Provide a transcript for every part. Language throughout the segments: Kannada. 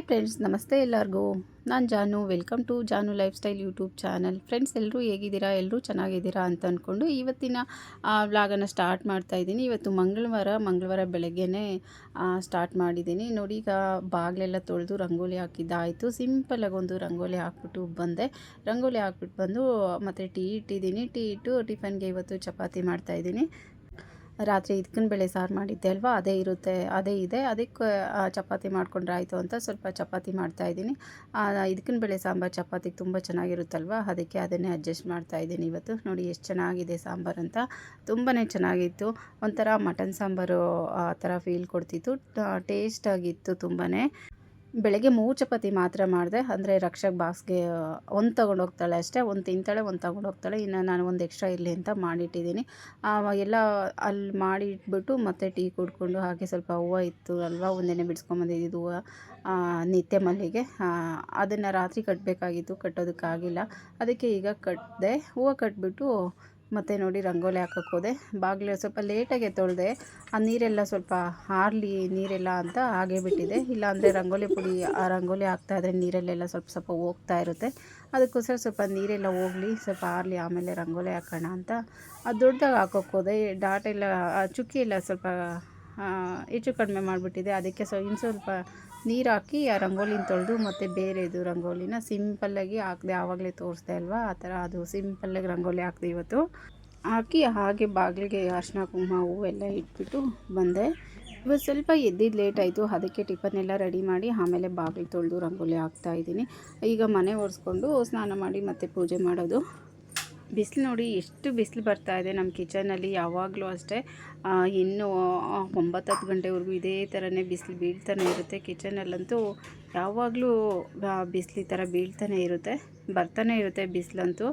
ಹಾಯ್ ಫ್ರೆಂಡ್ಸ್, ನಮಸ್ತೆ ಎಲ್ಲರಿಗೂ. ನಾನು ಜಾನು. Welcome to Janu life style YouTube channel. Friends, ಎಲ್ಲರೂ ಹೇಗಿದ್ದೀರಾ? ಎಲ್ಲರೂ ಚೆನ್ನಾಗಿದ್ದೀರಾ ಅಂತ ಅಂದ್ಕೊಂಡು ಇವತ್ತಿನ ವ್ಲಾಗನ್ನು ಸ್ಟಾರ್ಟ್ ಮಾಡ್ತಾ ಇದ್ದೀನಿ. ಇವತ್ತು ಮಂಗಳವಾರ ಬೆಳಗ್ಗೆನೇ ಸ್ಟಾರ್ಟ್ ಮಾಡಿದ್ದೀನಿ. ನೋಡಿ, ಈಗ ಬಾಗಿಲೆಲ್ಲ ತೊಳೆದು ರಂಗೋಲಿ ಹಾಕಿದ್ದಾಯಿತು. ಸಿಂಪಲಾಗಿ ಒಂದು ರಂಗೋಲಿ ಹಾಕ್ಬಿಟ್ಟು ಬಂದೆ. ರಂಗೋಲಿ ಹಾಕ್ಬಿಟ್ಟು ಬಂದು ಮತ್ತು ಟೀ ಇಟ್ಟಿದ್ದೀನಿ. ಟೀ ಇಟ್ಟು ಟಿಫನ್ಗೆ ಇವತ್ತು ಚಪಾತಿ ಮಾಡ್ತಾಯಿದ್ದೀನಿ. ರಾತ್ರಿ ಇದಕ್ಕಿನ ಬೇಳೆ ಸಾರು ಮಾಡಿದ್ದೆ ಅಲ್ವಾ, ಅದೇ ಇದೆ. ಅದಕ್ಕೆ ಚಪಾತಿ ಮಾಡ್ಕೊಂಡ್ರೆ ಆಯಿತು ಅಂತ ಸ್ವಲ್ಪ ಚಪಾತಿ ಮಾಡ್ತಾಯಿದ್ದೀನಿ. ಇದಕ್ಕಿನ ಬೇಳೆ ಸಾಂಬಾರು ಚಪಾತಿಗೆ ತುಂಬ ಚೆನ್ನಾಗಿರುತ್ತಲ್ವ, ಅದಕ್ಕೆ ಅದನ್ನೇ ಅಡ್ಜಸ್ಟ್ ಮಾಡ್ತಾಯಿದ್ದೀನಿ. ಇವತ್ತು ನೋಡಿ ಎಷ್ಟು ಚೆನ್ನಾಗಿದೆ ಸಾಂಬಾರು ಅಂತ. ತುಂಬಾ ಚೆನ್ನಾಗಿತ್ತು. ಒಂಥರ ಮಟನ್ ಸಾಂಬಾರು ಆ ಥರ ಫೀಲ್ ಕೊಡ್ತಿತ್ತು. ಟೇಸ್ಟಾಗಿತ್ತು ತುಂಬಾ. ಬೆಳಗ್ಗೆ 3 ಚಪಾತಿ ಮಾತ್ರ ಮಾಡಿದೆ. ಅಂದರೆ ರಕ್ಷಕ್ ಬಾಕ್ಸ್ಗೆ ಒಂದು ತೊಗೊಂಡೋಗ್ತಾಳೆ ಅಷ್ಟೇ. ಒಂದು ತಿಂತಾಳೆ, ಒಂದು ತೊಗೊಂಡೋಗ್ತಾಳೆ. ಇನ್ನು ನಾನು ಒಂದು ಎಕ್ಸ್ಟ್ರಾ ಇರಲಿ ಅಂತ ಮಾಡಿಟ್ಟಿದ್ದೀನಿ. ಎಲ್ಲ ಅಲ್ಲಿ ಮಾಡಿ ಇಟ್ಬಿಟ್ಟು ಮತ್ತೆ ಟೀ ಕುಡ್ಕೊಂಡು ಹಾಗೆ ಸ್ವಲ್ಪ ಹೂವು ಇತ್ತು ಅಲ್ವಾ, ಒಂದೇನೆ ಬಿಡಿಸ್ಕೊಂಬಂದಿದ್ದು ಹೂವು, ನಿತ್ಯ ಮಲ್ಲಿಗೆ. ಅದನ್ನು ರಾತ್ರಿ ಕಟ್ಟಬೇಕಾಗಿತ್ತು, ಕಟ್ಟೋದಕ್ಕಾಗಿಲ್ಲ. ಅದಕ್ಕೆ ಈಗ ಕಟ್ಟಿದೆ. ಹೂವು ಕಟ್ಬಿಟ್ಟು ಮತ್ತು ನೋಡಿ ರಂಗೋಲಿ ಹಾಕೋಕ್ಕೆ ಹೋದೆ. ಬಾಗಿಲು ಸ್ವಲ್ಪ ಲೇಟಾಗೆ ತೊಳೆದೆ. ಆ ನೀರೆಲ್ಲ ಸ್ವಲ್ಪ ಆರಲಿ ನೀರೆಲ್ಲ ಅಂತ ಹಾಗೇ ಬಿಟ್ಟಿದೆ. ಇಲ್ಲಾಂದರೆ ರಂಗೋಲಿ ಪುಡಿ ರಂಗೋಲಿ ಹಾಕ್ತಾಯಿದ್ರೆ ನೀರಲ್ಲೆಲ್ಲ ಸ್ವಲ್ಪ ಹೋಗ್ತಾ ಇರುತ್ತೆ. ಅದಕ್ಕೋಸ್ಕರ ಸ್ವಲ್ಪ ನೀರೆಲ್ಲ ಹೋಗಲಿ, ಸ್ವಲ್ಪ ಆರಲಿ, ಆಮೇಲೆ ರಂಗೋಲಿ ಹಾಕೋಣ ಅಂತ ಅದು ದೊಡ್ಡದಾಗಿ ಹಾಕೋಕ್ಕೆ ಹೋದೆ. ಡಾಟ್ ಎಲ್ಲ ಚುಕ್ಕಿ ಎಲ್ಲ ಸ್ವಲ್ಪ ಹೆಚ್ಚು ಕಡಿಮೆ ಮಾಡಿಬಿಟ್ಟಿದೆ. ಅದಕ್ಕೆ ಇನ್ನು ಸ್ವಲ್ಪ ನೀರು ಹಾಕಿ ಆ ರಂಗೋಲಿನ ತೊಳೆದು ಮತ್ತು ಬೇರೆದು ರಂಗೋಲಿನ ಸಿಂಪಲ್ಲಾಗಿ ಹಾಕಿದೆ. ಆವಾಗಲೇ ತೋರಿಸ್ದೆ ಅಲ್ವಾ, ಆ ಥರ ಅದು ಸಿಂಪಲ್ಲಾಗಿ ರಂಗೋಲಿ ಹಾಕಿದೆ ಇವತ್ತು. ಹಾಕಿ ಹಾಗೆ ಬಾಗಿಲಿಗೆ ಅರಿಶಿನ ಕುಂಕುಮ ಹೂವೆಲ್ಲ ಇಟ್ಬಿಟ್ಟು ಬಂದೆ. ಇವತ್ತು ಸ್ವಲ್ಪ ಎದ್ದಿದ್ದು ಲೇಟ್ ಆಯಿತು. ಅದಕ್ಕೆ ಟಿಫನ್ನೆಲ್ಲ ರೆಡಿ ಮಾಡಿ ಆಮೇಲೆ ಬಾಗಿಲು ತೊಳೆದು ರಂಗೋಲಿ ಹಾಕ್ತಾಯಿದ್ದೀನಿ. ಈಗ ಮನೆ ಒರೆಸ್ಕೊಂಡು ಸ್ನಾನ ಮಾಡಿ ಮತ್ತೆ ಪೂಜೆ ಮಾಡೋದು. ಬಿಸಿಲು ನೋಡಿ ಎಷ್ಟು ಬಿಸಿಲು ಬರ್ತಾಯಿದೆ ನಮ್ಮ ಕಿಚನಲ್ಲಿ. ಯಾವಾಗಲೂ ಅಷ್ಟೇ, ಇನ್ನು 9-10 ಗಂಟೆವರೆಗೂ ಇದೇ ಥರನೇ ಬಿಸಿಲು ಬೀಳ್ತಾನೆ ಇರುತ್ತೆ. ಕಿಚನಲ್ಲಂತೂ ಯಾವಾಗಲೂ ಬಿಸಿಲು ಈ ಥರ ಬೀಳ್ತಾನೆ ಇರುತ್ತೆ, ಬರ್ತಾನೆ ಇರುತ್ತೆ ಬಿಸಿಲಂತೂ.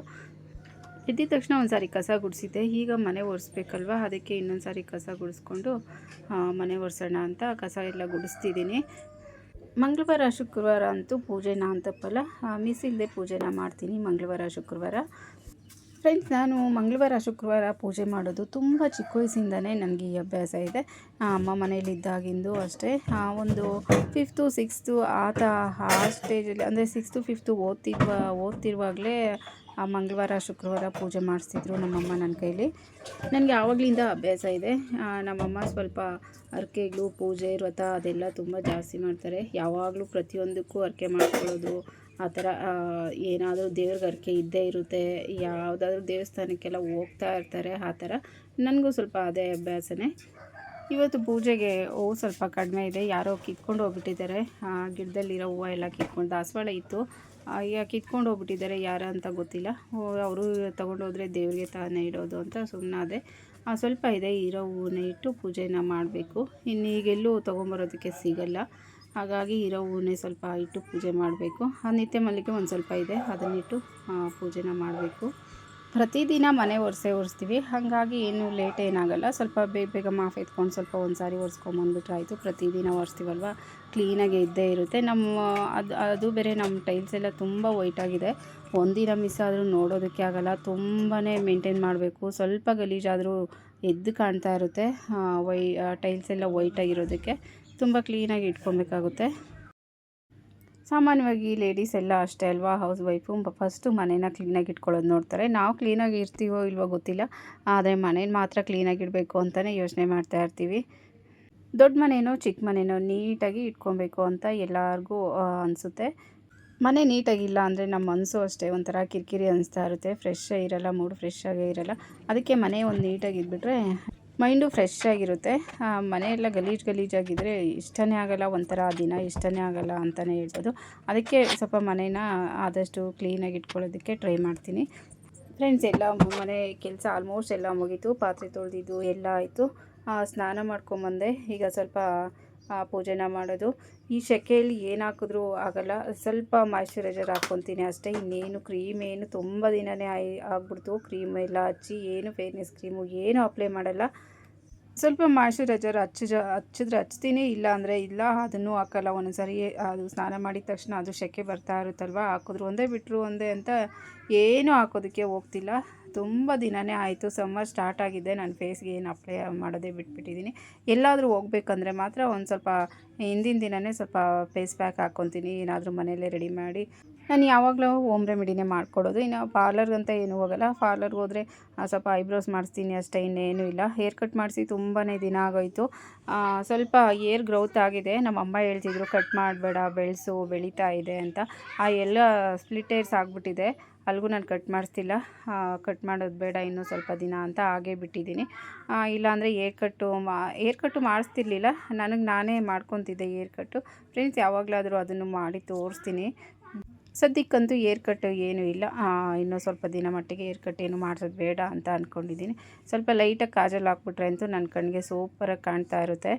ಎದ್ದಿದ ತಕ್ಷಣ ಒಂದು ಸಾರಿ ಕಸ ಗುಡಿಸಿದ್ದೆ. ಈಗ ಮನೆ ಒರೆಸ್ಬೇಕಲ್ವ, ಅದಕ್ಕೆ ಇನ್ನೊಂದು ಸಾರಿ ಕಸ ಗುಡಿಸ್ಕೊಂಡು ಮನೆ ಒರೆಸೋಣ ಅಂತ ಕಸ ಎಲ್ಲ ಗುಡಿಸ್ತಿದ್ದೀನಿ. ಮಂಗಳವಾರ ಶುಕ್ರವಾರ ಅಂತೂ ಪೂಜೆನ ಅಂತಪ್ಪಲ್ಲ, ಮಿಸ್ ಇಲ್ಲದೆ ಪೂಜೆನ ಮಾಡ್ತೀನಿ ಮಂಗಳವಾರ ಶುಕ್ರವಾರ. ಫ್ರೆಂಡ್ಸ್, ನಾನು ಮಂಗಳವಾರ ಶುಕ್ರವಾರ ಪೂಜೆ ಮಾಡೋದು ತುಂಬ ಚಿಕ್ಕ ವಯಸ್ಸಿಂದನೇ ನನಗೆ ಈ ಅಭ್ಯಾಸ ಇದೆ. ಅಮ್ಮ ಮನೇಲಿದ್ದಾಗಿಂದು ಅಷ್ಟೇ. ಒಂದು 5th 6th ಆ ಸ್ಟೇಜಲ್ಲಿ, ಅಂದರೆ 6th 5th ಓದ್ತಿರುವಾಗಲೇ ಮಂಗಳವಾರ ಶುಕ್ರವಾರ ಪೂಜೆ ಮಾಡಿಸ್ತಿದ್ರು ನಮ್ಮಮ್ಮ ನನ್ನ ಕೈಲಿ. ನನಗೆ ಆವಾಗಲಿಂದ ಅಭ್ಯಾಸ ಇದೆ. ನಮ್ಮಮ್ಮ ಸ್ವಲ್ಪ ಹರಕೆಗಳು, ಪೂಜೆ, ವ್ರತ ಅದೆಲ್ಲ ತುಂಬ ಜಾಸ್ತಿ ಮಾಡ್ತಾರೆ. ಯಾವಾಗಲೂ ಪ್ರತಿಯೊಂದಕ್ಕೂ ಹರಕೆ ಮಾಡ್ಕೊಳ್ಳೋದು, ಆ ಥರ ಏನಾದರೂ ದೇವ್ರಿಗೆ ಹರಕೆ ಇದ್ದೇ ಇರುತ್ತೆ. ಯಾವುದಾದ್ರೂ ದೇವಸ್ಥಾನಕ್ಕೆಲ್ಲ ಹೋಗ್ತಾ ಇರ್ತಾರೆ. ಆ ಥರ ನನಗೂ ಸ್ವಲ್ಪ ಅದೇ ಅಭ್ಯಾಸನೇ. ಇವತ್ತು ಪೂಜೆಗೆ ಹೂವು ಸ್ವಲ್ಪ ಕಡಿಮೆ ಇದೆ. ಯಾರೋ ಕಿತ್ಕೊಂಡು ಹೋಗ್ಬಿಟ್ಟಿದ್ದಾರೆ. ಗಿಡದಲ್ಲಿರೋ ಹೂವು ಎಲ್ಲ ಕಿತ್ಕೊಂಡು, ದಾಸವಾಳ ಇತ್ತು, ಈಗ ಕಿತ್ಕೊಂಡು ಹೋಗ್ಬಿಟ್ಟಿದ್ದಾರೆ. ಯಾರು ಅಂತ ಗೊತ್ತಿಲ್ಲ. ಅವರು ತೊಗೊಂಡೋದ್ರೆ ದೇವ್ರಿಗೆ ತಾನೇ ಇಡೋದು ಅಂತ ಸುಮ್ಮನಾದೆ. ಸ್ವಲ್ಪ ಇದೆ, ಇರೋ ಹೂವನ್ನ ಇಟ್ಟು ಪೂಜೆನ ಮಾಡಬೇಕು. ಇನ್ನು ಈಗೆಲ್ಲೂ ತೊಗೊಂಬರೋದಕ್ಕೆ ಸಿಗಲ್ಲ. ಹಾಗಾಗಿ ಇರೋ ಹೂವನ್ನೇ ಸ್ವಲ್ಪ ಇಟ್ಟು ಪೂಜೆ ಮಾಡಬೇಕು. ನಿತ್ಯ ಮಲ್ಲಿಗೆ ಒಂದು ಸ್ವಲ್ಪ ಇದೆ, ಅದನ್ನಿಟ್ಟು ಪೂಜೆನ ಮಾಡಬೇಕು. ಪ್ರತಿದಿನ ಮನೆ ಒರೆಸ್ತೀವಿ. ಹಾಗಾಗಿ ಏನು ಲೇಟ್ ಏನಾಗಲ್ಲ. ಸ್ವಲ್ಪ ಬೇಗ ಮಾಫ್ ಎತ್ಕೊಂಡು ಸ್ವಲ್ಪ ಒಂದು ಸಾರಿ ಒರೆಸ್ಕೊಂಬಂದ್ಬಿಟ್ರೆ ಆಯಿತು. ಪ್ರತಿದಿನ ಒರೆಸ್ತೀವಲ್ವ, ಕ್ಲೀನಾಗೆ ಇದ್ದೇ ಇರುತ್ತೆ. ಅದು ಬೇರೆ ನಮ್ಮ ಟೈಲ್ಸ್ ಎಲ್ಲ ತುಂಬ ವೈಟಾಗಿದೆ. ಒಂದಿನ ಮಿಸ್ ಆದರೂ ನೋಡೋದಕ್ಕೆ ಆಗಲ್ಲ. ತುಂಬಾ ಮೇಂಟೈನ್ ಮಾಡಬೇಕು. ಸ್ವಲ್ಪ ಗಲೀಜಾದರೂ ಎದ್ದು ಕಾಣ್ತಾ ಇರುತ್ತೆ. ಟೈಲ್ಸ್ ಎಲ್ಲ ವೈಟಾಗಿರೋದಕ್ಕೆ ತುಂಬ ಕ್ಲೀನಾಗಿ ಇಟ್ಕೊಬೇಕಾಗುತ್ತೆ. ಸಾಮಾನ್ಯವಾಗಿ ಲೇಡೀಸ್ ಎಲ್ಲ ಅಷ್ಟೇ ಅಲ್ವಾ, ಹೌಸ್ ವೈಫು ಫಸ್ಟು ಮನೇನ ಕ್ಲೀನಾಗಿ ಇಟ್ಕೊಳ್ಳೋದು ನೋಡ್ತಾರೆ. ನಾವು ಕ್ಲೀನಾಗಿ ಇರ್ತೀವೋ ಇಲ್ವೋ ಗೊತ್ತಿಲ್ಲ, ಆದರೆ ಮನೇನ ಮಾತ್ರ ಕ್ಲೀನಾಗಿಡಬೇಕು ಅಂತಲೇ ಯೋಚನೆ ಮಾಡ್ತಾ ಇರ್ತೀವಿ. ದೊಡ್ಡ ಮನೇನೋ ಚಿಕ್ಕ ಮನೇನೋ ನೀಟಾಗಿ ಇಟ್ಕೊಬೇಕು ಅಂತ ಎಲ್ಲರಿಗೂ ಅನಿಸುತ್ತೆ. ಮನೆ ನೀಟಾಗಿಲ್ಲ ಅಂದರೆ ನಮ್ಮ ಮನಸ್ಸು ಅಷ್ಟೇ ಒಂಥರ ಕಿರಿಕಿರಿ ಅನಿಸ್ತಾ ಇರುತ್ತೆ. ಫ್ರೆಶ್ ಇರಲ್ಲ, ಮೂಡ್ ಫ್ರೆಶ್ ಆಗೇ ಇರಲ್ಲ. ಅದಕ್ಕೆ ಮನೆ ಒಂದು ನೀಟಾಗಿ ಇದ್ಬಿಟ್ರೆ ಮೈಂಡು ಫ್ರೆಶ್ ಆಗಿರುತ್ತೆ. ಮನೆಯೆಲ್ಲ ಗಲೀಜಾಗಿದ್ದರೆ ಇಷ್ಟನೇ ಆಗಲ್ಲ, ಒಂಥರ ದಿನ ಇಷ್ಟನೇ ಆಗಲ್ಲ ಅಂತಲೇ ಹೇಳ್ಬೋದು. ಅದಕ್ಕೆ ಸ್ವಲ್ಪ ಮನೇನ ಆದಷ್ಟು ಕ್ಲೀನಾಗಿ ಇಟ್ಕೊಳ್ಳೋದಕ್ಕೆ ಟ್ರೈ ಮಾಡ್ತೀನಿ. ಫ್ರೆಂಡ್ಸ್, ಎಲ್ಲ ಮನೆ ಕೆಲಸ ಆಲ್ಮೋಸ್ಟ್ ಎಲ್ಲ ಮುಗೀತು. ಪಾತ್ರೆ ತೊಳೆದಿದ್ದು ಎಲ್ಲ ಆಯಿತು. ಸ್ನಾನ ಮಾಡ್ಕೊಂಬಂದೆ. ಈಗ ಸ್ವಲ್ಪ ಪೂಜೆನ ಮಾಡೋದು. ಈ ಸೆಕೆಯಲ್ಲಿ ಏನು ಹಾಕಿದ್ರೂ ಆಗಲ್ಲ. ಸ್ವಲ್ಪ ಮಾಯ್ಶ್ಚರೈಸರ್ ಹಾಕ್ಕೊತೀನಿ ಅಷ್ಟೇ. ಇನ್ನೇನು ಕ್ರೀಮ್ ಏನು ತುಂಬ ದಿನವೇ ಆಗ್ಬಿಡ್ತು. ಕ್ರೀಮ್ ಎಲ್ಲ ಹಚ್ಚಿ ಏನು ಫೇರ್ನೆಸ್ ಕ್ರೀಮು ಏನು ಅಪ್ಲೈ ಮಾಡಲ್ಲ. ಸ್ವಲ್ಪ ಮಾಯ್ಶ್ಚರೈಸರ್ ಹಚ್ಚಿದ್ರೆ ಹಚ್ತೀನಿ, ಇಲ್ಲ ಅಂದರೆ ಇಲ್ಲ, ಅದನ್ನು ಹಾಕಲ್ಲ. ಒಂದೊಂದು ಸಾರಿ ಅದು ಸ್ನಾನ ಮಾಡಿದ ತಕ್ಷಣ ಅದು ಸೆಕೆ ಬರ್ತಾ ಇರುತ್ತಲ್ವ, ಹಾಕಿದ್ರು ಒಂದೇ ಬಿಟ್ಟರು ಒಂದೇ ಅಂತ ಏನೂ ಹಾಕೋದಕ್ಕೆ ಹೋಗ್ತಿಲ್ಲ. ತುಂಬ ದಿನವೇ ಆಯಿತು. ಸಮ್ಮರ್ ಸ್ಟಾರ್ಟ್ ಆಗಿದೆ, ನಾನು ಫೇಸ್ಗೆ ಏನು ಅಪ್ಲೈ ಮಾಡೋದೇ ಬಿಟ್ಬಿಟ್ಟಿದ್ದೀನಿ. ಎಲ್ಲಾದರೂ ಹೋಗ್ಬೇಕಂದ್ರೆ ಮಾತ್ರ ಒಂದು ಸ್ವಲ್ಪ ಹಿಂದಿನ ದಿನವೇ ಸ್ವಲ್ಪ ಫೇಸ್ ಪ್ಯಾಕ್ ಹಾಕ್ಕೊತೀನಿ, ಏನಾದರೂ ಮನೆಯಲ್ಲೇ ರೆಡಿ ಮಾಡಿ. ನಾನು ಯಾವಾಗಲೂ ಹೋಮ್ ರೆಮಿಡಿನೇ ಮಾಡ್ಕೊಡೋದು. ಇನ್ನು ಪಾರ್ಲರ್ಗಂತ ಏನೂ ಹೋಗಲ್ಲ. ಪಾರ್ಲರ್ಗೆ ಹೋದರೆ ಸ್ವಲ್ಪ ಐಬ್ರೋಸ್ ಮಾಡಿಸ್ತೀನಿ ಅಷ್ಟೇ, ಇನ್ನೇನೂ ಇಲ್ಲ. ಹೇರ್ ಕಟ್ ಮಾಡಿಸಿ ತುಂಬಾ ದಿನ ಆಗೋಯಿತು. ಸ್ವಲ್ಪ ಹೇರ್ ಗ್ರೋತ್ ಆಗಿದೆ. ನಮ್ಮ ಅಮ್ಮ ಹೇಳ್ತಿದ್ರು ಕಟ್ ಮಾಡಬೇಡ, ಬೆಳೆಸು, ಬೆಳೀತಾ ಇದೆ ಅಂತ. ಎಲ್ಲ ಸ್ಪ್ಲಿಟ್ ಹೇರ್ಸ್ ಆಗಿಬಿಟ್ಟಿದೆ. ಅಲ್ಲಿಗೂ ನಾನು ಕಟ್ ಮಾಡಿಸ್ತಿಲ್ಲ. ಕಟ್ ಮಾಡೋದು ಬೇಡ ಇನ್ನೂ ಸ್ವಲ್ಪ ದಿನ ಅಂತ ಹಾಗೇ ಬಿಟ್ಟಿದ್ದೀನಿ. ಇಲ್ಲಾಂದರೆ ಹೇರ್ ಕಟ್ಟು ಮಾಡಿಸ್ತಿರ್ಲಿಲ್ಲ, ನನಗೆ ನಾನೇ ಮಾಡ್ಕೊತಿದ್ದೆ ಹೇರ್ ಕಟ್ಟು. ಫ್ರೆಂಡ್ಸ್, ಯಾವಾಗಲಾದರೂ ಅದನ್ನು ಮಾಡಿ ತೋರಿಸ್ತೀನಿ. ಸದ್ಯಕ್ಕಂತೂ ಹೇರ್ ಕಟ್ ಏನೂ ಇಲ್ಲ. ಇನ್ನೂ ಸ್ವಲ್ಪ ದಿನ ಮಟ್ಟಿಗೆ ಹೇರ್ ಕಟ್ ಏನು ಮಾಡಿಸೋದು ಬೇಡ ಅಂತ ಅಂದ್ಕೊಂಡಿದ್ದೀನಿ. ಸ್ವಲ್ಪ ಲೈಟಾಗಿ ಕಾಜಲ್ ಹಾಕ್ಬಿಟ್ರೆ ಅಂತೂ ನನ್ನ ಕಣ್ಣಿಗೆ ಸೂಪರಾಗಿ ಕಾಣ್ತಾ ಇರುತ್ತೆ.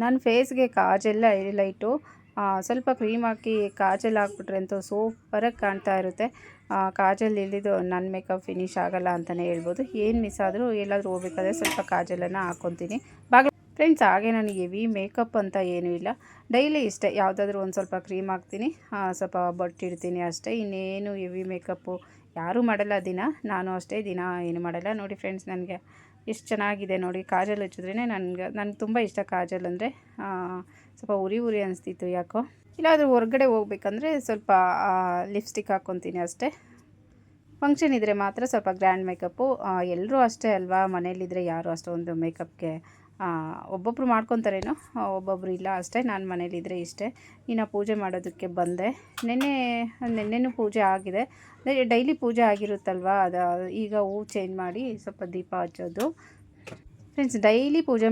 ನನ್ನ ಫೇಸ್ಗೆ ಕಾಜೆಲ್ಲ ಹೈಲೈಟು. ಸ್ವಲ್ಪ ಕ್ರೀಮ್ ಹಾಕಿ ಕಾಜಲ್ ಹಾಕ್ಬಿಟ್ರೆ ಅಂತೂ ಸೂಪರಾಗಿ ಕಾಣ್ತಾ ಇರುತ್ತೆ. ಕಾಜಲ್ ಇಲ್ಲಿದ್ದು ನನ್ನ ಮೇಕಪ್ ಫಿನಿಶ್ ಆಗೋಲ್ಲ ಅಂತಲೇ ಹೇಳ್ಬೋದು. ಏನು ಮಿಸ್ ಆದರೂ ಎಲ್ಲಾದರೂ ಹೋಗ್ಬೇಕಾದ್ರೆ ಸ್ವಲ್ಪ ಕಾಜಲನ್ನು ಹಾಕ್ಕೊತೀನಿ. ಫ್ರೆಂಡ್ಸ್, ಹಾಗೆ ನನಗೆ ಹೆವಿ ಮೇಕಪ್ ಅಂತ ಏನೂ ಇಲ್ಲ. ಡೈಲಿ ಇಷ್ಟೇ, ಯಾವುದಾದ್ರೂ ಒಂದು ಸ್ವಲ್ಪ ಕ್ರೀಮ್ ಹಾಕ್ತೀನಿ, ಸ್ವಲ್ಪ ಬೊಟ್ಟಿಡ್ತೀನಿ ಅಷ್ಟೇ. ಇನ್ನೇನು ಹೆವಿ ಮೇಕಪ್ಪು ಯಾರೂ ಮಾಡಲ್ಲ ದಿನ. ನಾನು ಅಷ್ಟೇ ದಿನ ಏನು ಮಾಡಲ್ಲ. ನೋಡಿ ಫ್ರೆಂಡ್ಸ್, ನನಗೆ ಎಷ್ಟು ಚೆನ್ನಾಗಿದೆ ನೋಡಿ. ಕಾಜಲ್ ಹಚ್ಚಿದ್ರೇ ನನಗೆ ತುಂಬ ಇಷ್ಟ. ಕಾಜಲ್ ಅಂದರೆ ಸ್ವಲ್ಪ ಉರಿ ಅನಿಸ್ತಿತ್ತು ಯಾಕೋ. ಇಲ್ಲಾದರೂ ಹೊರಗಡೆ ಹೋಗ್ಬೇಕಂದ್ರೆ ಸ್ವಲ್ಪ ಲಿಪ್ಸ್ಟಿಕ್ ಹಾಕ್ಕೊತೀನಿ ಅಷ್ಟೇ. ಫಂಕ್ಷನ್ ಇದ್ದರೆ ಮಾತ್ರ ಸ್ವಲ್ಪ ಗ್ರ್ಯಾಂಡ್ ಮೇಕಪ್ಪು. ಎಲ್ಲರೂ ಅಷ್ಟೇ ಅಲ್ವಾ, ಮನೇಲಿದ್ದರೆ ಯಾರು ಅಷ್ಟೊಂದು ಮೇಕಪ್ಗೆ ಒಬ್ಬೊಬ್ಬರು ಮಾಡ್ಕೊತಾರೇನೋ, ಒಬ್ಬೊಬ್ಬರು ಇಲ್ಲ ಅಷ್ಟೇ. ನಾನು ಮನೇಲಿದ್ದರೆ ಇಷ್ಟೇ. ಇನ್ನು ಪೂಜೆ ಮಾಡೋದಕ್ಕೆ ಬಂದೆ. ನೆನ್ನೆನೂ ಪೂಜೆ ಆಗಿದೆ. ಡೈಲಿ ಪೂಜೆ ಆಗಿರುತ್ತಲ್ವ, ಈಗ ಹೂವು ಚೇಂಜ್ ಮಾಡಿ ಸ್ವಲ್ಪ ದೀಪ ಹಚ್ಚೋದು. ಫ್ರೆಂಡ್ಸ್, ಡೈಲಿ ಪೂಜೆ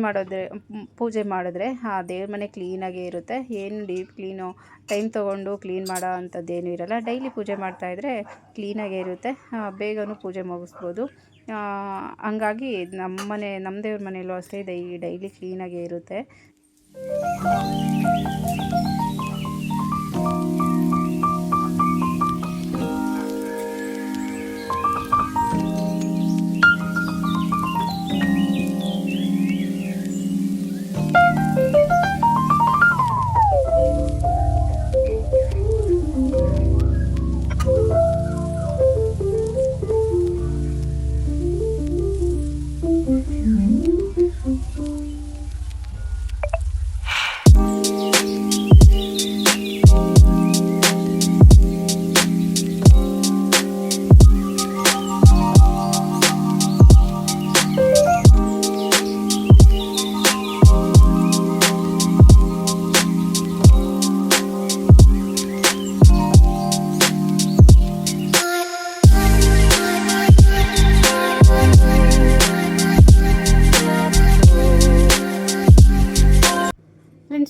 ಮಾಡಿದ್ರೆ ದೇವ್ರ ಮನೆ ಕ್ಲೀನಾಗೇ ಇರುತ್ತೆ. ಏನು ಡೀಪ್ ಕ್ಲೀನು ಟೈಮ್ ತೊಗೊಂಡು ಕ್ಲೀನ್ ಮಾಡೋ ಅಂಥದ್ದೇನೂ ಇರೋಲ್ಲ. ಡೈಲಿ ಪೂಜೆ ಮಾಡ್ತಾಯಿದ್ರೆ ಕ್ಲೀನಾಗೇ ಇರುತ್ತೆ, ಬೇಗನೂ ಪೂಜೆ ಮುಗಿಸ್ಬೋದು. ಹಂಗಾಗಿ ನಮ್ಮ ದೇವ್ರ ಮನೆಯಲ್ಲೂ ಅಷ್ಟೇ ಡೈಲಿ ಕ್ಲೀನಾಗೇ ಇರುತ್ತೆ.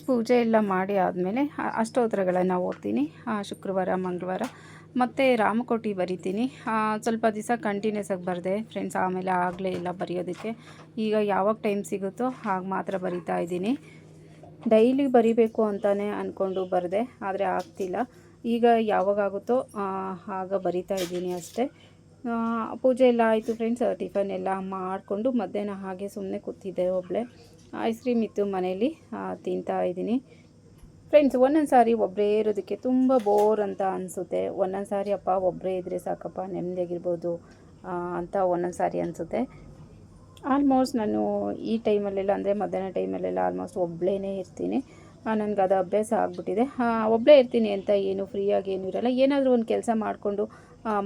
ಪೂಜೆ ಎಲ್ಲ ಮಾಡಿ ಆದಮೇಲೆ ಅಷ್ಟೋತ್ತರಗಳನ್ನು ಓದ್ತೀನಿ. ಶುಕ್ರವಾರ, ಮಂಗಳವಾರ ಮತ್ತು ರಾಮಕೋಟಿ ಬರಿತೀನಿ. ಸ್ವಲ್ಪ ದಿವಸ ಕಂಟಿನ್ಯೂಸ್ ಆಗಿ ಬರೆದೆ ಫ್ರೆಂಡ್ಸ್, ಆಮೇಲೆ ಆಗಲೇ ಇಲ್ಲ ಬರೆಯೋದಕ್ಕೆ. ಈಗ ಯಾವಾಗ ಟೈಮ್ ಸಿಗುತ್ತೋ ಆಗ ಮಾತ್ರ ಬರಿತಾ ಇದ್ದೀನಿ. ಡೈಲಿ ಬರಿಬೇಕು ಅಂತಲೇ ಅಂದ್ಕೊಂಡು ಬರೆದೆ, ಆದರೆ ಆಗ್ತಿಲ್ಲ. ಈಗ ಯಾವಾಗಾಗುತ್ತೋ ಆಗ ಬರಿತಾ ಇದ್ದೀನಿ ಅಷ್ಟೇ. ಪೂಜೆ ಎಲ್ಲ ಆಯಿತು ಫ್ರೆಂಡ್ಸ್. ಟಿಫನ್ ಎಲ್ಲ ಮಾಡಿಕೊಂಡು ಮಧ್ಯಾಹ್ನ ಹಾಗೆ ಸುಮ್ಮನೆ ಕೂತಿದ್ದೆ ಒಬ್ಬಳೇ. ಐಸ್ ಕ್ರೀಮ್ ಇತ್ತು ಮನೇಲಿ, ತಿಂತಾ ಇದ್ದೀನಿ. ಫ್ರೆಂಡ್ಸ್, ಒಂದೊಂದು ಸಾರಿ ಒಬ್ಬರೇ ಇರೋದಕ್ಕೆ ತುಂಬ ಬೋರ್ ಅಂತ ಅನಿಸುತ್ತೆ. ಒಂದೊಂದು ಸಾರಿ ಅಪ್ಪ ಒಬ್ಬರೇ ಇದ್ದರೆ ಸಾಕಪ್ಪ, ನೆಮ್ಮದಿಯಾಗಿರ್ಬೋದು ಅಂತ ಒಂದೊಂದು ಸಾರಿ ಅನಿಸುತ್ತೆ. ಆಲ್ಮೋಸ್ಟ್ ನಾನು ಈ ಟೈಮಲ್ಲೆಲ್ಲ ಅಂದರೆ ಮಧ್ಯಾಹ್ನ ಟೈಮಲ್ಲೆಲ್ಲ ಆಲ್ಮೋಸ್ಟ್ ಒಬ್ಬಳೇ ಇರ್ತೀನಿ. ನನಗೆ ಅದು ಅಭ್ಯಾಸ ಆಗಿಬಿಟ್ಟಿದೆ. ಒಬ್ಬಳೇ ಇರ್ತೀನಿ ಅಂತ ಏನು ಫ್ರೀಯಾಗಿ ಏನೂ ಇರೋಲ್ಲ. ಏನಾದರೂ ಒಂದು ಕೆಲಸ ಮಾಡಿಕೊಂಡು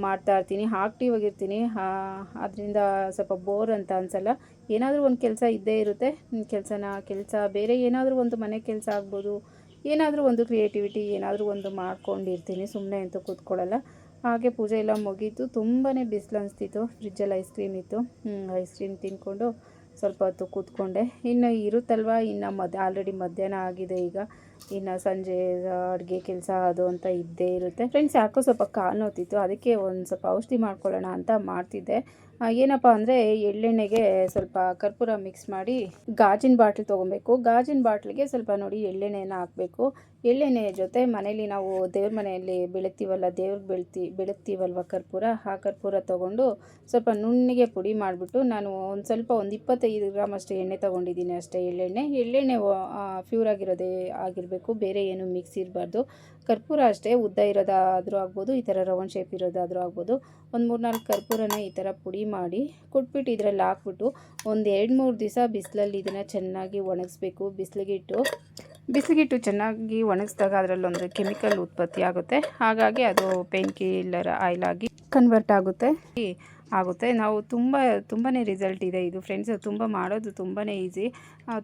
ಮಾಡ್ತಾಯಿರ್ತೀನಿ, ಆಕ್ಟಿವ್ ಆಗಿರ್ತೀನಿ. ಅದರಿಂದ ಸ್ವಲ್ಪ ಬೋರ್ ಅಂತ ಅನಿಸಲ್ಲ. ಏನಾದರೂ ಒಂದು ಕೆಲಸ ಇದ್ದೇ ಇರುತ್ತೆ. ಕೆಲಸ ಬೇರೆ ಏನಾದರೂ ಒಂದು ಮನೆ ಕೆಲಸ ಆಗ್ಬೋದು, ಏನಾದರೂ ಒಂದು ಕ್ರಿಯೇಟಿವಿಟಿ ಏನಾದರೂ ಒಂದು ಮಾಡ್ಕೊಂಡಿರ್ತೀನಿ. ಸುಮ್ಮನೆ ಅಂತೂ ಕೂತ್ಕೊಳ್ಳಲ್ಲ. ಹಾಗೆ ಪೂಜೆ ಎಲ್ಲ ಮುಗೀತು. ತುಂಬಾ ಬಿಸಿಲು ಅನಿಸ್ತಿತ್ತು. ಫ್ರಿಜ್ಜಲ್ಲಿ ಐಸ್ ಕ್ರೀಮ್ ಇತ್ತು. ಐಸ್ ಕ್ರೀಮ್ ತಿಂದ್ಕೊಂಡು ಸ್ವಲ್ಪ ಹೊತ್ತು ಕೂತ್ಕೊಂಡೆ. ಇನ್ನು ಇರುತ್ತಲ್ವ, ಇನ್ನು ಆಲ್ರೆಡಿ ಮಧ್ಯಾಹ್ನ ಆಗಿದೆ. ಈಗ ಇನ್ನು ಸಂಜೆ ಅಡುಗೆ ಕೆಲಸ ಅದು ಅಂತ ಇದ್ದೇ ಇರುತ್ತೆ. ಫ್ರೆಂಡ್ಸ್, ಯಾಕೋ ಸ್ವಲ್ಪ ಕಾಲು ನೋವ್ತಿತ್ತು, ಅದಕ್ಕೆ ಒಂದು ಸ್ವಲ್ಪ ಔಷಧಿ ಮಾಡ್ಕೊಳ್ಳೋಣ ಅಂತ ಮಾಡ್ತಿದ್ದೆ. ಏನಪ್ಪ ಅಂದರೆ ಎಳ್ಳೆಣ್ಣೆಗೆ ಸ್ವಲ್ಪ ಕರ್ಪೂರ ಮಿಕ್ಸ್ ಮಾಡಿ ಗಾಜಿನ ಬಾಟ್ಲ್ ತೊಗೊಬೇಕು. ಗಾಜಿನ ಬಾಟ್ಲಿಗೆ ಸ್ವಲ್ಪ ನೋಡಿ ಎಳ್ಳೆಣ್ಣೆನ ಹಾಕಬೇಕು. ಎಳ್ಳೆಣ್ಣೆ ಜೊತೆ ಮನೇಲಿ ನಾವು ದೇವ್ರ ಮನೆಯಲ್ಲಿ ಬೆಳಗ್ತೀವಲ್ವ ಕರ್ಪೂರ, ಆ ಕರ್ಪೂರ ತೊಗೊಂಡು ಸ್ವಲ್ಪ ನುಣ್ಣಗೆ ಪುಡಿ ಮಾಡಿಬಿಟ್ಟು ನಾನು ಒಂದು 25 ಗ್ರಾಮ್ ಅಷ್ಟು ಎಣ್ಣೆ ತೊಗೊಂಡಿದ್ದೀನಿ ಅಷ್ಟೇ. ಎಳ್ಳೆಣ್ಣೆ ಪ್ಯೂರ್ ಆಗಿರಬೇಕು, ಬೇರೆ ಏನು ಮಿಕ್ಸ್ ಇರಬಾರ್ದು. ಕರ್ಪೂರ ಅಷ್ಟೇ ಉದ್ದ ಇರೋದಾದರೂ ಆಗ್ಬೋದು, ಈ ಥರ ರೌಂಡ್ ಶೇಪ್ ಇರೋದಾದರೂ ಆಗ್ಬೋದು. ಒಂದು 3-4 ಕರ್ಪೂರನ ಈ ಥರ ಪುಡಿ ಮಾಡಿ ಕೊಟ್ಬಿಟ್ಟು ಇದರಲ್ಲಿ ಹಾಕ್ಬಿಟ್ಟು ಒಂದು 2-3 ದಿವಸ ಬಿಸಿಲಲ್ಲಿ ಇದನ್ನು ಚೆನ್ನಾಗಿ ಒಣಗಿಸ್ಬೇಕು. ಬಿಸಿಲಿಗಿಟ್ಟು ಚೆನ್ನಾಗಿ ಒಣಗಿಸಿದಾಗ ಅದರಲ್ಲೊಂದು ಕೆಮಿಕಲ್ ಉತ್ಪತ್ತಿ ಆಗುತ್ತೆ, ಹಾಗಾಗಿ ಅದು ಪೇನ್ ಕಿಲ್ಲರ್ ಆಯಿಲ್ ಆಗಿ ಕನ್ವರ್ಟ್ ಆಗುತ್ತೆ. ನಾವು ತುಂಬಾ ರಿಸಲ್ಟ್ ಇದೆ ಇದು ಫ್ರೆಂಡ್ಸ್. ಮಾಡೋದು ತುಂಬಾ ಈಸಿ,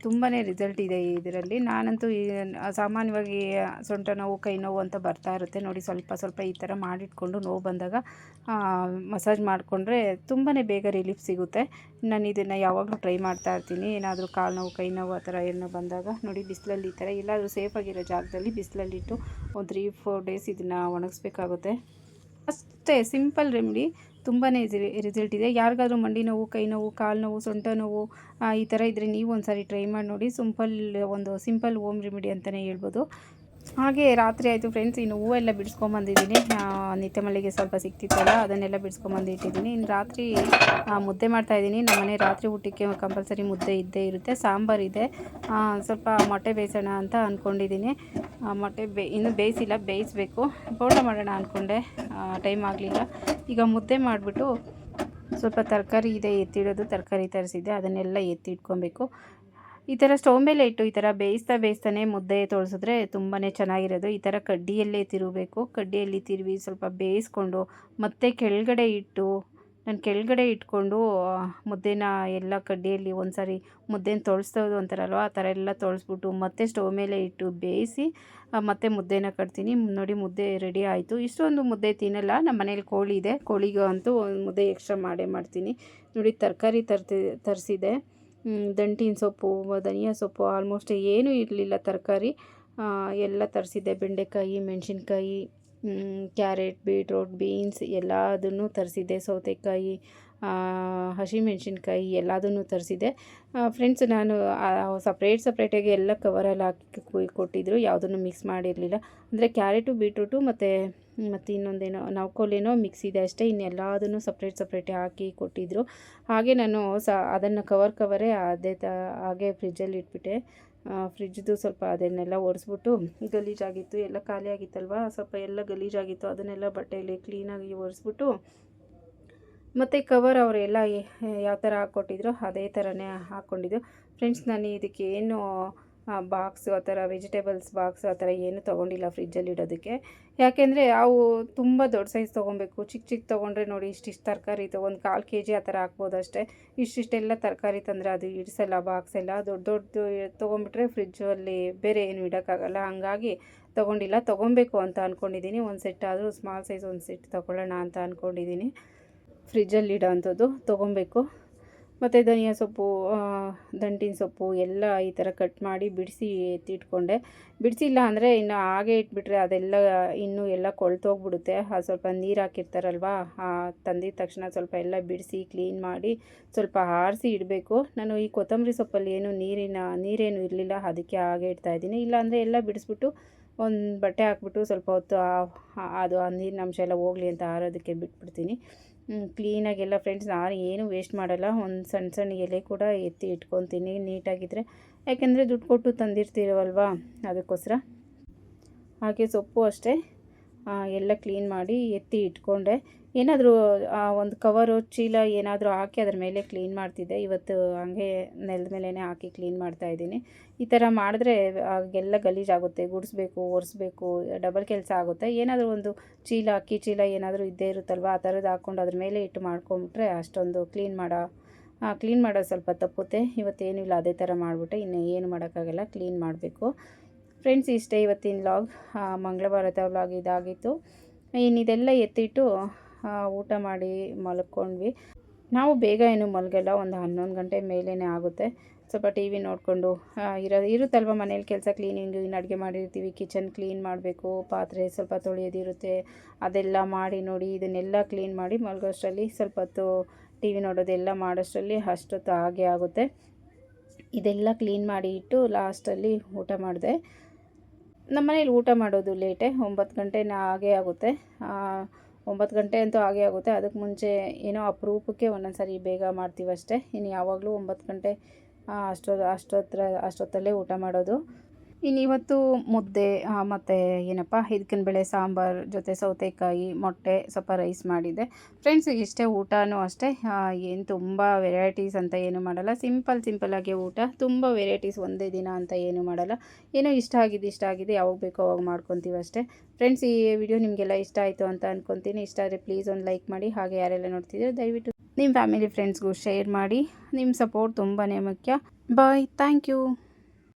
ತುಂಬಾ ರಿಸಲ್ಟ್ ಇದೆ ಇದರಲ್ಲಿ. ನಾನಂತೂ ಸಾಮಾನ್ಯವಾಗಿ ಸೊಂಟ ನೋವು, ಕೈ ನೋವು ಅಂತ ಬರ್ತಾ ಇರುತ್ತೆ ನೋಡಿ, ಸ್ವಲ್ಪ ಈ ಥರ ಮಾಡಿಟ್ಕೊಂಡು ನೋವು ಬಂದಾಗ ಮಸಾಜ್ ಮಾಡಿಕೊಂಡ್ರೆ ತುಂಬಾ ಬೇಗ ರಿಲೀಫ್ ಸಿಗುತ್ತೆ. ನಾನು ಇದನ್ನು ಯಾವಾಗಲೂ ಟ್ರೈ ಮಾಡ್ತಾ ಇರ್ತೀನಿ. ಏನಾದರೂ ಕಾಲು ನೋವು, ಕೈ ನೋವು ಆ ಥರ ಏನೋ ಬಂದಾಗ ನೋಡಿ, ಬಿಸಿಲಲ್ಲಿ ಈ ಥರ ಎಲ್ಲಾದರೂ ಸೇಫಾಗಿರೋ ಜಾಗದಲ್ಲಿ ಬಿಸಿಲಲ್ಲಿಟ್ಟು ಒಂದು 3-4 ಡೇಸ್ ಇದನ್ನು ಒಣಗಿಸ್ಬೇಕಾಗುತ್ತೆ. ಅಷ್ಟೇ ಸಿಂಪಲ್ ರೆಮಿಡಿ, ತುಂಬಾ ರಿಸಲ್ಟ್ ಇದೆ. ಯಾರಿಗಾದ್ರೂ ಮಂಡಿ ನೋವು, ಕೈ ನೋವು, ಕಾಲು ನೋವು, ಸೊಂಟ ನೋವು ಈ ಥರ ಇದ್ದರೆ ನೀವು ಒಂದು ಸಾರಿ ಟ್ರೈ ಮಾಡಿ ನೋಡಿ. ಸಿಂಪಲ್ ಹೋಮ್ ರೆಮಿಡಿ ಅಂತಲೇ ಹೇಳ್ಬೋದು. ಹಾಗೆ ರಾತ್ರಿ ಆಯಿತು ಫ್ರೆಂಡ್ಸ್, ಇನ್ನು ಹೂವೆಲ್ಲ ಬಿಡಿಸ್ಕೊಂಬಂದಿದ್ದೀನಿ. ನಿತ್ಯ ಮಲ್ಲಿಗೆ ಸ್ವಲ್ಪ ಸಿಕ್ತಿತ್ತಲ್ಲ, ಅದನ್ನೆಲ್ಲ ಬಿಡಿಸ್ಕೊಂಬಂದು ಇಟ್ಟಿದ್ದೀನಿ. ಇನ್ನು ರಾತ್ರಿ ಮುದ್ದೆ ಮಾಡ್ತಾಯಿದ್ದೀನಿ. ನಮ್ಮನೆ ರಾತ್ರಿ ಊಟಕ್ಕೆ ಕಂಪಲ್ಸರಿ ಮುದ್ದೆ ಇದ್ದೇ ಇರುತ್ತೆ. ಸಾಂಬಾರಿದೆ, ಸ್ವಲ್ಪ ಮೊಟ್ಟೆ ಬೇಯಿಸೋಣ ಅಂತ ಅಂದ್ಕೊಂಡಿದ್ದೀನಿ. ಮೊಟ್ಟೆ ಇನ್ನೂ ಬೇಯಿಸಬೇಕು. ಬೋಂಡ ಮಾಡೋಣ ಅಂದ್ಕೊಂಡೆ, ಟೈಮ್ ಆಗಲಿಲ್ಲ. ಈಗ ಮುದ್ದೆ ಮಾಡಿಬಿಟ್ಟು ಸ್ವಲ್ಪ ತರಕಾರಿ ಇದೆ ಎತ್ತಿಡೋದು, ತರಕಾರಿ ತರಿಸಿದ್ದೆ, ಅದನ್ನೆಲ್ಲ ಎತ್ತಿಟ್ಕೊಬೇಕು. ಈ ಥರ ಸ್ಟವ್ ಮೇಲೆ ಇಟ್ಟು ಈ ಥರ ಬೇಯಿಸ್ತಾನೆ ಮುದ್ದೆ ತೋಳಿಸಿದ್ರೆ ತುಂಬಾ ಚೆನ್ನಾಗಿರೋದು. ಈ ಥರ ಕಡ್ಡಿಯಲ್ಲೇ ತಿರುಗಬೇಕು. ಕಡ್ಡಿಯಲ್ಲಿ ತಿರುವಿ ಸ್ವಲ್ಪ ಬೇಯಿಸ್ಕೊಂಡು ಮತ್ತೆ ಕೆಳಗಡೆ ಇಟ್ಕೊಂಡು ಮುದ್ದೆನ ಎಲ್ಲ ಕಡ್ಡಿಯಲ್ಲಿ ಒಂದು ಸಾರಿ ಮುದ್ದೆನ ತೊಳಿಸೋದು ಅಂತಾರಲ್ವ, ಆ ಥರ ಎಲ್ಲ ತೊಳೆಸ್ಬಿಟ್ಟು ಮತ್ತೆ ಸ್ಟವ್ ಮೇಲೆ ಇಟ್ಟು ಬೇಯಿಸಿ ಮತ್ತೆ ಮುದ್ದೆನ ಕಟ್ತೀನಿ. ನೋಡಿ, ಮುದ್ದೆ ರೆಡಿ ಆಯಿತು. ಇಷ್ಟೊಂದು ಮುದ್ದೆ ತಿನ್ನಲ್ಲ, ನಮ್ಮ ಮನೇಲಿ ಕೋಳಿ ಇದೆ, ಕೋಳಿಗೂ ಅಂತೂ ಒಂದು ಮುದ್ದೆ ಎಕ್ಸ್ಟ್ರಾ ಮಾಡೇ ನೋಡಿ, ತರಕಾರಿ ತರಿಸಿದೆ. ದಂಟಿನ ಸೊಪ್ಪು, ಧನಿಯಾ ಸೊಪ್ಪು, ಆಲ್ಮೋಸ್ಟ್ ಏನೂ ಇರಲಿಲ್ಲ ತರಕಾರಿ, ಎಲ್ಲ ತರಿಸಿದ್ದೆ. ಬೆಂಡೆಕಾಯಿ, ಮೆಣಸಿನ್ಕಾಯಿ, ಕ್ಯಾರೆಟ್, ಬೀಟ್ರೋಟ್, ಬೀನ್ಸ್ ಎಲ್ಲದನ್ನು ತರಿಸಿದ್ದೆ. ಸೌತೆಕಾಯಿ, ಹಸಿಮೆಣಸಿನ್ಕಾಯಿ ಎಲ್ಲದನ್ನು ತರಿಸಿದ್ದೆ ಫ್ರೆಂಡ್ಸ್. ನಾನು ಸಪ್ರೇಟಾಗಿ ಎಲ್ಲ ಕವರಲ್ಲಿ ಹಾಕಿ ಕೊಟ್ಟಿದ್ದರು, ಯಾವುದನ್ನು ಮಿಕ್ಸ್ ಮಾಡಿರಲಿಲ್ಲ. ಅಂದರೆ ಕ್ಯಾರೆಟು, ಬೀಟ್ರೂಟು ಮತ್ತು ಇನ್ನೊಂದೇನೋ ನವಕೋಲೇನೋ ಮಿಕ್ಸ್ ಇದೆ ಅಷ್ಟೇ. ಇನ್ನೆಲ್ಲದನ್ನು ಸಪ್ರೇಟೇ ಹಾಕಿ ಕೊಟ್ಟಿದ್ದರು. ಹಾಗೆ ನಾನು ಅದನ್ನು ಕವರೇ ಹಾಗೆ ಫ್ರಿಜ್ಜಲ್ಲಿ ಇಟ್ಬಿಟ್ಟೆ. ಫ್ರಿಜ್ದು ಸ್ವಲ್ಪ ಅದನ್ನೆಲ್ಲ ಒರೆಸ್ಬಿಟ್ಟು, ಗಲೀಜಾಗಿತ್ತು, ಎಲ್ಲ ಖಾಲಿ ಆಗಿತ್ತಲ್ವ, ಸ್ವಲ್ಪ ಎಲ್ಲ ಗಲೀಜಾಗಿತ್ತು, ಅದನ್ನೆಲ್ಲ ಬಟ್ಟೆಯಲ್ಲಿ ಕ್ಲೀನಾಗಿ ಒರೆಸ್ಬಿಟ್ಟು ಮತ್ತು ಕವರ್ ಅವರೆಲ್ಲ ಯಾವ ಥರ ಹಾಕ್ಕೊಟ್ಟಿದ್ರು ಅದೇ ಥರನೇ ಹಾಕ್ಕೊಂಡಿದ್ದು ಫ್ರೆಂಡ್ಸ್. ನಾನು ಇದಕ್ಕೆ ಏನು ಬಾಕ್ಸು ಆ ಥರ ವೆಜಿಟೇಬಲ್ಸ್ ಬಾಕ್ಸು ಆ ಥರ ಏನೂ ತೊಗೊಂಡಿಲ್ಲ ಫ್ರಿಜ್ಜಲ್ಲಿ ಇಡೋದಕ್ಕೆ. ಯಾಕೆಂದರೆ ಅವು ತುಂಬ ದೊಡ್ಡ ಸೈಜ್ ತೊಗೊಬೇಕು. ಚಿಕ್ಕ ತೊಗೊಂಡ್ರೆ ನೋಡಿ, ಇಷ್ಟಿಷ್ಟು ತರಕಾರಿ ಒಂದು 1/4 kg ಆ ಥರ ಹಾಕ್ಬೋದು ಅಷ್ಟೇ. ಇಷ್ಟಿಷ್ಟೆಲ್ಲ ತರಕಾರಿ ತಂದರೆ ಅದು ಇಡಿಸಲ್ಲ ಬಾಕ್ಸ್ ಎಲ್ಲ. ದೊಡ್ಡ ತೊಗೊಂಬಿಟ್ರೆ ಫ್ರಿಜ್ಜಲ್ಲಿ ಬೇರೆ ಏನು ಇಡೋಕ್ಕಾಗಲ್ಲ. ಹಾಗಾಗಿ ತೊಗೊಬೇಕು ಅಂತ ಅಂದ್ಕೊಂಡಿದ್ದೀನಿ. ಒಂದು ಸೆಟ್ ಆದರೂ ಸ್ಮಾಲ್ ಸೈಜ್ ಒಂದು ಸೆಟ್ ತೊಗೊಳ್ಳೋಣ ಅಂತ ಅಂದ್ಕೊಂಡಿದ್ದೀನಿ. ಫ್ರಿಜ್ಜಲ್ಲಿ ಇಡೋ ಅಂಥದ್ದು ತೊಗೊಬೇಕು. ಮತ್ತು ಧನಿಯಾ ಸೊಪ್ಪು, ದಂಟಿನ ಸೊಪ್ಪು ಎಲ್ಲ ಈ ಥರ ಕಟ್ ಮಾಡಿ ಬಿಡಿಸಿ ಎತ್ತಿಟ್ಕೊಂಡೆ. ಬಿಡಿಸಿಲ್ಲ ಅಂದರೆ ಇನ್ನು ಹಾಗೆ ಇಟ್ಬಿಟ್ರೆ ಅದೆಲ್ಲ ಇನ್ನೂ ಎಲ್ಲ ಕೊಳ್ತೋಗ್ಬಿಡುತ್ತೆ. ಸ್ವಲ್ಪ ನೀರು ಹಾಕಿರ್ತಾರಲ್ವ, ತಂದಿದ ತಕ್ಷಣ ಸ್ವಲ್ಪ ಎಲ್ಲ ಬಿಡಿಸಿ ಕ್ಲೀನ್ ಮಾಡಿ ಸ್ವಲ್ಪ ಆರಿಸಿ ಇಡಬೇಕು. ನಾನು ಈ ಕೊತ್ತಂಬರಿ ಸೊಪ್ಪಲ್ಲಿ ನೀರೇನು ಇರಲಿಲ್ಲ, ಅದಕ್ಕೆ ಹಾಗೆ ಇಡ್ತಾಯಿದ್ದೀನಿ. ಇಲ್ಲಾಂದರೆ ಎಲ್ಲ ಬಿಡಿಸ್ಬಿಟ್ಟು ಒಂದು ಬಟ್ಟೆ ಹಾಕ್ಬಿಟ್ಟು ಸ್ವಲ್ಪ ಹೊತ್ತು ಅದು ಆ ನೀರಿನ ಅಂಶ ಎಲ್ಲ ಹೋಗಲಿ ಅಂತ ಆರೋದಕ್ಕೆ ಬಿಟ್ಬಿಡ್ತೀನಿ. ಕ್ಲೀನಾಗೆಲ್ಲ ಫ್ರೆಂಡ್ಸ್. ನಾನು ಏನು ವೇಸ್ಟ್ ಮಾಡಲ್ಲ. ಒಂದು ಸಣ್ಣ ಎಲೆ ಕೂಡ ಎತ್ತಿ ಇಟ್ಕೊತೀನಿ ನೀಟಾಗಿದ್ದರೆ, ಯಾಕೆಂದರೆ ದುಡ್ಡು ಕೊಟ್ಟು ತಂದಿರ್ತೀವಲ್ವ, ಅದಕ್ಕೋಸ್ಕರ. ಹಾಗೆ ಸೊಪ್ಪು ಅಷ್ಟೇ ಎಲ್ಲ ಕ್ಲೀನ್ ಮಾಡಿ ಎತ್ತಿ ಇಟ್ಕೊಂಡೆ. ಏನಾದರೂ ಒಂದು ಕವರು, ಚೀಲ ಏನಾದರೂ ಹಾಕಿ ಅದ್ರ ಮೇಲೆ ಕ್ಲೀನ್ ಮಾಡ್ತಿದ್ದೆ. ಇವತ್ತು ಹಾಗೆ ನೆಲದ ಮೇಲೇ ಹಾಕಿ ಕ್ಲೀನ್ ಮಾಡ್ತಾಯಿದ್ದೀನಿ. ಈ ಥರ ಮಾಡಿದ್ರೆ ಎಲ್ಲ ಗಲೀಜಾಗುತ್ತೆ, ಗುಡಿಸ್ಬೇಕು, ಒರೆಸ್ಬೇಕು, ಡಬಲ್ ಕೆಲಸ ಆಗುತ್ತೆ. ಏನಾದರೂ ಒಂದು ಚೀಲ, ಅಕ್ಕಿ ಚೀಲ ಏನಾದರೂ ಇದ್ದೇ ಇರುತ್ತಲ್ವ, ಆ ಥರದ್ದು ಹಾಕ್ಕೊಂಡು ಅದ್ರ ಮೇಲೆ ಇಟ್ಟು ಮಾಡ್ಕೊಂಬಿಟ್ರೆ ಅಷ್ಟೊಂದು ಕ್ಲೀನ್ ಮಾಡೋದು ಸ್ವಲ್ಪ ತಪ್ಪುತ್ತೆ. ಇವತ್ತೇನೂ ಇಲ್ಲ, ಅದೇ ಥರ ಮಾಡಿಬಿಟ್ಟೆ. ಇನ್ನು ಏನು ಮಾಡೋಕ್ಕಾಗಲ್ಲ, ಕ್ಲೀನ್ ಮಾಡಬೇಕು ಫ್ರೆಂಡ್ಸ್. ಇಷ್ಟೇ ಇವತ್ತಿನ ವ್ಲಾಗ್, ಮಂಗಳವಾರದ ವ್ಲಾಗ್ ಇದಾಗಿತ್ತು. ಇನ್ನಿದೆಲ್ಲ ಎತ್ತಿಟ್ಟು ಊಟ ಮಾಡಿ ಮಲ್ಕೊಂಡ್ವಿ. ನಾವು ಬೇಗ ಏನು ಮಲಗಲ್ಲ, ಒಂದು 11 ಗಂಟೆ ಮೇಲೇ ಆಗುತ್ತೆ. ಸ್ವಲ್ಪ ಟಿ ವಿ ನೋಡಿಕೊಂಡು ಇರುತ್ತಲ್ವ ಮನೇಲಿ ಕೆಲಸ, ಕ್ಲೀನಿಂಗು. ಇನ್ನು ಅಡುಗೆ ಮಾಡಿರ್ತೀವಿ, ಕಿಚನ್ ಕ್ಲೀನ್ ಮಾಡಬೇಕು, ಪಾತ್ರೆ ಸ್ವಲ್ಪ ತೊಳೆಯೋದಿರುತ್ತೆ, ಅದೆಲ್ಲ ಮಾಡಿ ನೋಡಿ ಇದನ್ನೆಲ್ಲ ಕ್ಲೀನ್ ಮಾಡಿ ಮಲಗೋಷ್ಟರಲ್ಲಿ ಸ್ವಲ್ಪ ಹೊತ್ತು ಟಿ ವಿ ನೋಡೋದೆಲ್ಲ ಮಾಡೋಷ್ಟರಲ್ಲಿ ಅಷ್ಟೊತ್ತು ಹಾಗೆ ಆಗುತ್ತೆ. ಇದೆಲ್ಲ ಕ್ಲೀನ್ ಮಾಡಿ ಇಟ್ಟು ಲಾಸ್ಟಲ್ಲಿ ಊಟ ಮಾಡಿದೆ. ನಮ್ಮ ಮನೇಲಿ ಊಟ ಮಾಡೋದು ಲೇಟೇ, 9 ಗಂಟೆನೇ ಆಗೇ ಆಗುತ್ತೆ. 9 ಗಂಟೆ ಅಂತೂ ಆಗೇ ಆಗುತ್ತೆ. ಅದಕ್ಕೆ ಮುಂಚೆ ಏನೋ ಅಪರೂಪಕ್ಕೆ ಒಂದೊಂದು ಸಾರಿ ಬೇಗ ಮಾಡ್ತೀವಷ್ಟೇ. ಇನ್ನು ಯಾವಾಗಲೂ 9 ಗಂಟೆ ಅಷ್ಟೊತ್ತಲ್ಲೇ ಊಟ ಮಾಡೋದು. ಇನ್ನು ಇವತ್ತು ಮುದ್ದೆ ಮತ್ತು ಏನಪ್ಪ ಹಿದ್ಕಿನ ಸಾಂಬಾರು ಜೊತೆ ಸೌತೆಕಾಯಿ, ಮೊಟ್ಟೆ, ಸ್ವಲ್ಪ ರೈಸ್ ಮಾಡಿದ್ದೆ. ಫ್ರೆಂಡ್ಸ್ ಇಷ್ಟೇ ಊಟನೂ ಅಷ್ಟೇ. ಏನು ತುಂಬ ವೆರೈಟೀಸ್ ಅಂತ ಏನೂ ಮಾಡಲ್ಲ. ಸಿಂಪಲ್ಲಾಗಿ ಊಟ. ತುಂಬ ವೆರೈಟೀಸ್ ಒಂದೇ ದಿನ ಅಂತ ಏನೂ ಮಾಡಲ್ಲ. ಏನೋ ಇಷ್ಟ ಆಗಿದೆ ಯಾವಾಗ ಬೇಕೋ ಅವಾಗ ಮಾಡ್ಕೊತೀವಿ ಅಷ್ಟೇ. ಫ್ರೆಂಡ್ಸ್ ಈ ವಿಡಿಯೋ ನಿಮಗೆಲ್ಲ ಇಷ್ಟ ಆಯಿತು ಅಂತ ಅಂದ್ಕೊತೀನಿ. ಇಷ್ಟ ಆದರೆ ಪ್ಲೀಸ್ ಒಂದು ಲೈಕ್ ಮಾಡಿ. ಹಾಗೆ ಯಾರೆಲ್ಲ ನೋಡ್ತಿದ್ದೀರೋ ದಯವಿಟ್ಟು ನಿಮ್ಮ ಫ್ಯಾಮಿಲಿ ಫ್ರೆಂಡ್ಸ್ಗೂ ಶೇರ್ ಮಾಡಿ. ನಿಮ್ಮ ಸಪೋರ್ಟ್ ತುಂಬಾ ಮುಖ್ಯ. ಬಾಯ್. Thank you.